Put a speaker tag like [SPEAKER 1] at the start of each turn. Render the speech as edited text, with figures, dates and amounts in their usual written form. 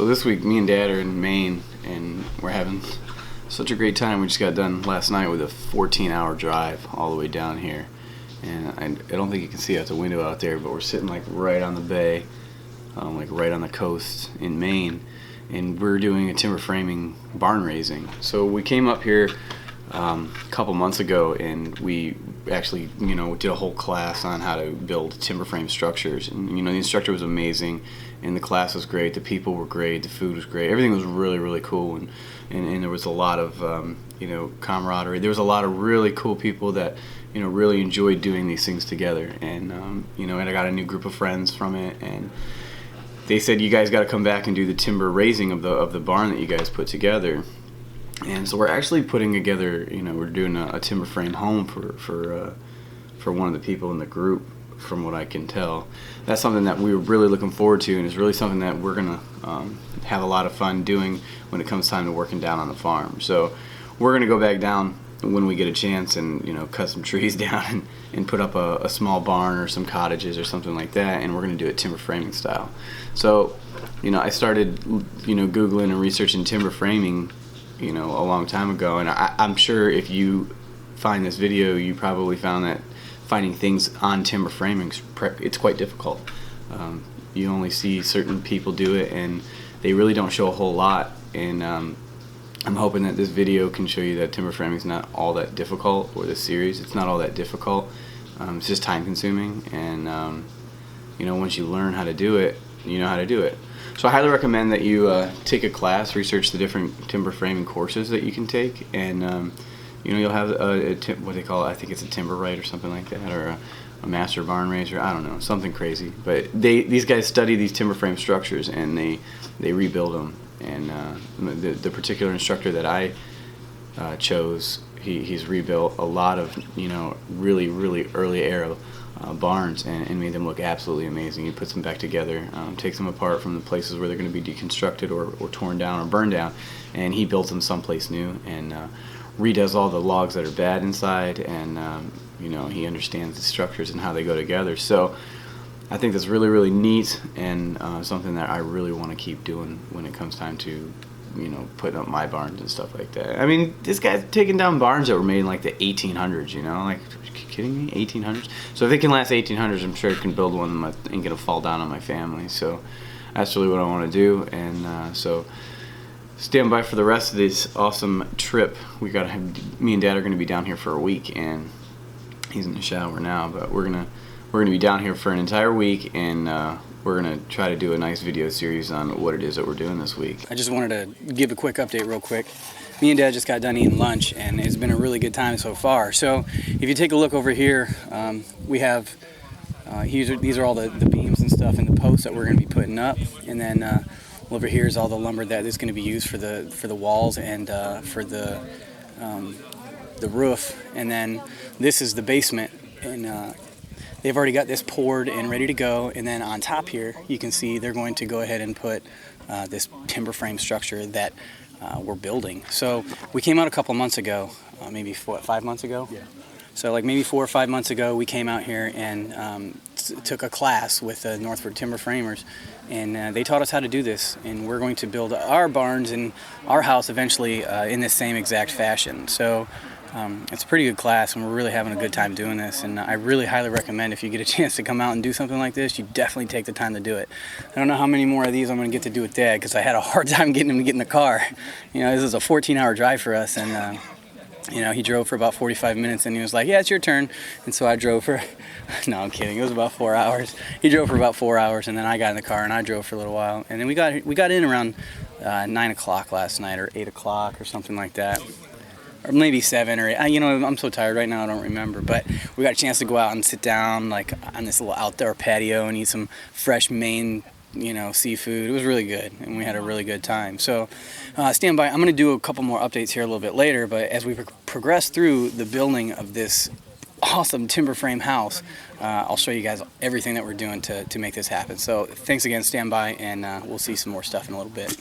[SPEAKER 1] So this week, me and Dad are in Maine, and we're having such a great time. We just got done last night with a 14-hour drive all the way down here. And I don't think you can see out the window out there, but we're sitting like right on the bay, like right on the coast in Maine. And we're doing a timber framing barn raising. So we came up here a couple months ago, and we actually, did a whole class on how to build timber frame structures. And the instructor was amazing, and the class was great. The people were great. The food was great. Everything was really, really cool, and there was a lot of camaraderie. There was a lot of really cool people that really enjoyed doing these things together. And and I got a new group of friends from it, and they said, you guys got to come back and do the timber raising of the barn that you guys put together. And so we're actually putting together, we're doing a timber frame home for one of the people in the group, from what I can tell. That's something that we were really looking forward to, and it's really something that we're going to have a lot of fun doing when it comes time to working down on the farm. So we're going to go back down when we get a chance and cut some trees down and put up a small barn or some cottages or something like that, and we're going to do it timber framing style. So I started Googling and researching timber framing a long time ago, and I'm sure if you find this video, you probably found that finding things on timber framing, it's quite difficult. You only see certain people do it, and they really don't show a whole lot. And I'm hoping that this video can show you that timber framing is not all that difficult, or this series, it's not all that difficult. It's just time consuming, and once you learn how to do it, you know how to do it. So I highly recommend that you take a class, research the different timber framing courses that you can take, and you'll have what they call it, I think it's a timber right or something like that, or a master barn raiser, I don't know, something crazy. But these guys study these timber frame structures, and they rebuild them. And the particular instructor that I chose, he's rebuilt a lot of really, really early era barns and made them look absolutely amazing. He puts them back together, takes them apart from the places where they're going to be deconstructed or torn down or burned down, and he built them someplace new, and redoes all the logs that are bad inside, and he understands the structures and how they go together. So I think that's really, really neat, and something that I really want to keep doing when it comes time to putting up my barns and stuff like that. I mean, this guy's taking down barns that were made in like the 1800s, like, are you kidding me? 1800s? So if it can last 1800s, I'm sure it can build one that ain't gonna fall down on my family. So that's really what I want to do, and so stand by for the rest of this awesome trip. Me and Dad are gonna be down here for a week, and he's in the shower now, but we're gonna be down here for an entire week, and we're going to try to do a nice video series on what it is that we're doing this week. I just wanted to give a quick update real quick. Me and Dad just got done eating lunch, and it's been a really good time so far. So if you take a look over here, we have, these are all the beams and stuff and the posts that we're going to be putting up. And then over here is all the lumber that is going to be used for the walls and for the roof. And then this is the basement, and they've already got this poured and ready to go, and then on top here you can see they're going to go ahead and put this timber frame structure that we're building. So we came out a couple months ago, maybe 5 months ago? Yeah. So like maybe 4 or 5 months ago we came out here and took a class with the Northford Timber Framers, and they taught us how to do this, and we're going to build our barns and our house eventually in this same exact fashion. So it's a pretty good class, and we're really having a good time doing this, and I really highly recommend, if you get a chance to come out and do something like this, you definitely take the time to do it. I don't know how many more of these I'm going to get to do with Dad, because I had a hard time getting him to get in the car. This is a 14-hour drive for us, and he drove for about 45 minutes, and he was like, yeah, it's your turn. And so I drove for, no, I'm kidding, it was about 4 hours. He drove for about 4 hours, and then I got in the car and I drove for a little while, and then we got in around 9 o'clock last night, or 8 o'clock or something like that. Or maybe 7 or 8. I'm so tired right now, I don't remember. But we got a chance to go out and sit down like on this little outdoor patio and eat some fresh Maine, seafood. It was really good, and we had a really good time. So stand by. I'm going to do a couple more updates here a little bit later, but as we progress through the building of this awesome timber frame house, I'll show you guys everything that we're doing to make this happen. So thanks again, stand by, and we'll see some more stuff in a little bit.